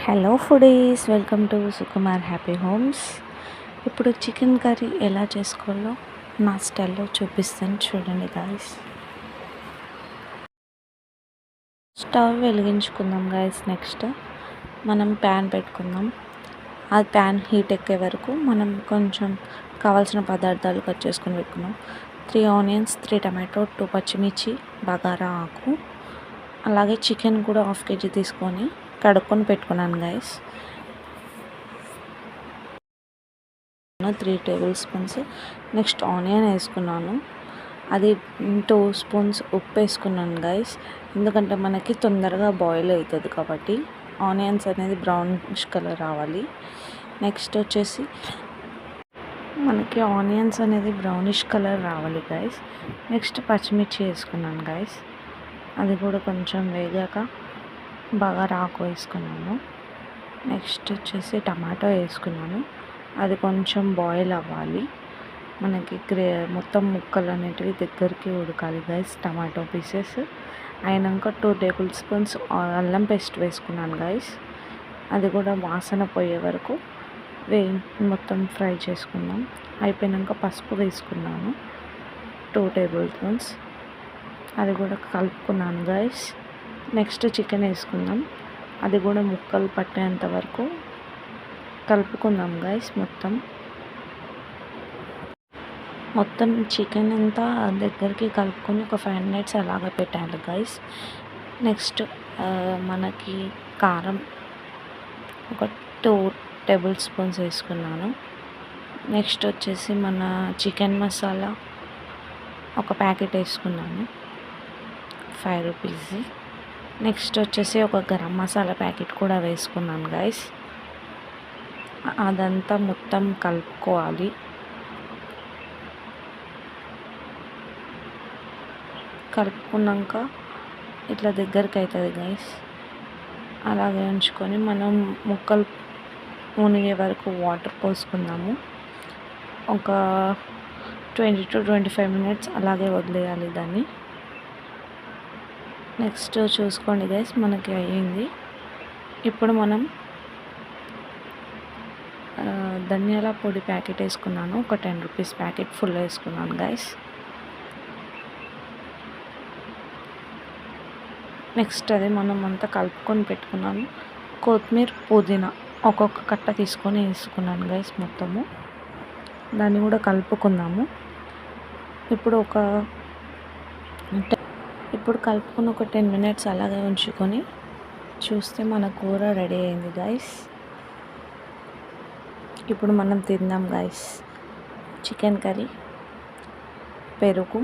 Hello foodies, welcome to Sukumar happy homes. ఇప్పుడు chicken curry ఎలా చేసుకోవాలో నా స్టైల్లో చూపిస్తాను, చూడండి గాయస్. స్టవ్ వెలిగించుకుందాం గాయస్. నెక్స్ట్ మనం ప్యాన్ పెట్టుకుందాం. ఆ ప్యాన్ హీట్ ఎక్కే వరకు మనం కొంచెం కావాల్సిన పదార్థాలు కట్ చేసుకొని పెట్టుకుందాం. 3 ఆనియన్స్, 3 టమాటో, 2 పచ్చిమిర్చి, బగారా ఆకు, అలాగే చికెన్ కూడా 1/2 kg తీసుకొని కడుక్కొని పెట్టుకున్నాను guys. 3 table spoons. Next onion వేసుకున్నాను. అది 2 స్పూన్స్ ఉప్పు వేసుకున్నాను గాయస్. ఎందుకంటే మనకి తొందరగా బాయిల్ అవుతుంది కాబట్టి ఆనియన్స్ అనేది బ్రౌనిష్ కలర్ రావాలి. నెక్స్ట్ వచ్చేసి మనకి ఆనియన్స్ అనేది బ్రౌనిష్ కలర్ రావాలి గాయస్. నెక్స్ట్ పచ్చిమిర్చి వేసుకున్నాను గాయస్. అది కూడా కొంచెం వేగాక బగారా ఆకు వేసుకున్నాను. నెక్స్ట్ వచ్చేసి టమాటో వేసుకున్నాను. అది కొంచెం బాయిల్ అవ్వాలి. మనకి మొత్తం ముక్కలు అనేటివి దగ్గరికి ఉడకాలి గైస్. టమాటో పీసెస్ అయినాక 2 టేబుల్ స్పూన్స్ అల్లం పేస్ట్ వేసుకున్నాను గైస్. అది కూడా వాసన పోయే వరకు మొత్తం ఫ్రై చేసుకుందాం. అయిపోయాక పసుపు వేసుకున్నాను 2 టేబుల్ స్పూన్స్. అది కూడా కలుపుకున్నాను గైస్. నెక్స్ట్ చికెన్ వేసుకుందాం. అది కూడా ముక్కలు పట్టేంత వరకు కలుపుకుందాం గైస్. మొత్తం చికెన్ అంతా దగ్గరికి కలుపుకొని ఒక 5 minutes అలాగ పెట్టాలి గైస్. నెక్స్ట్ మనకి కారం ఒక 2 టేబుల్ స్పూన్స్ వేసుకున్నాను. నెక్స్ట్ వచ్చేసి మన చికెన్ మసాలా ఒక ప్యాకెట్ వేసుకున్నాను, 5 రూపీస్. నెక్స్ట్ వచ్చేసి ఒక గరం మసాలా ప్యాకెట్ కూడా వేసుకున్నాను గైస్. అదంతా మొత్తం కలుపుకోవాలి. కలుపుకున్నాక ఇట్లా దగ్గరికి అవుతుంది గైస్. అలాగే ఉంచుకొని మనం ముక్కలు మునిగే వరకు వాటర్ పోసుకుందాము. ఒక 20 to 25 minutes అలాగే వదిలేయాలి దాన్ని. నెక్స్ట్ చూసుకోండి గైస్, మనకి అయ్యింది. ఇప్పుడు మనం ధనియాల పొడి ప్యాకెట్ వేసుకున్నాను, ఒక 10 రూపీస్ ప్యాకెట్ ఫుల్ వేసుకున్నాను గైస్. నెక్స్ట్ అది మనం అంతా కలుపుకొని పెట్టుకున్నాను. కొత్తిమీర, పుదీనా ఒక్కొక్క కట్ట తీసుకొని వేసుకున్నాను గైస్. మొత్తము దాన్ని కూడా కలుపుకుందాము. ఇప్పుడు కలుపుకుని ఒక 10 minutes అలాగే ఉంచుకొని చూస్తే మన కూర రెడీ అయింది గైస్. ఇప్పుడు మనం తిందాం గైస్. చికెన్ కర్రీ, పెరుగు,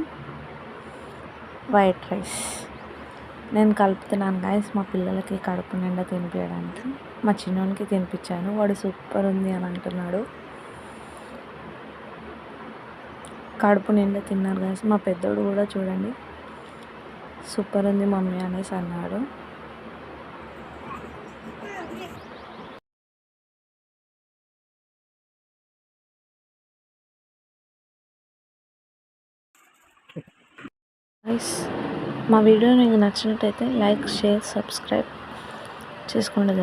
వైట్ రైస్. నేను కలుపుతున్నాను గైస్ మా పిల్లలకి కడుపు నిండా తినిపించడానికి. మా చిన్నోనికి తినిపించాను, వాడు సూపర్ ఉంది అని అంటున్నాడు. కడుపు నిండా తిన్నారు గైస్. మా పెద్దోడు కూడా చూడండి సూపర్ ఉంది మమ్మీ అనేసి అన్నాడు. గైస్, మా వీడియో మీకు నచ్చినట్టయితే లైక్, షేర్, సబ్స్క్రైబ్ చేసుకోండి గైస్.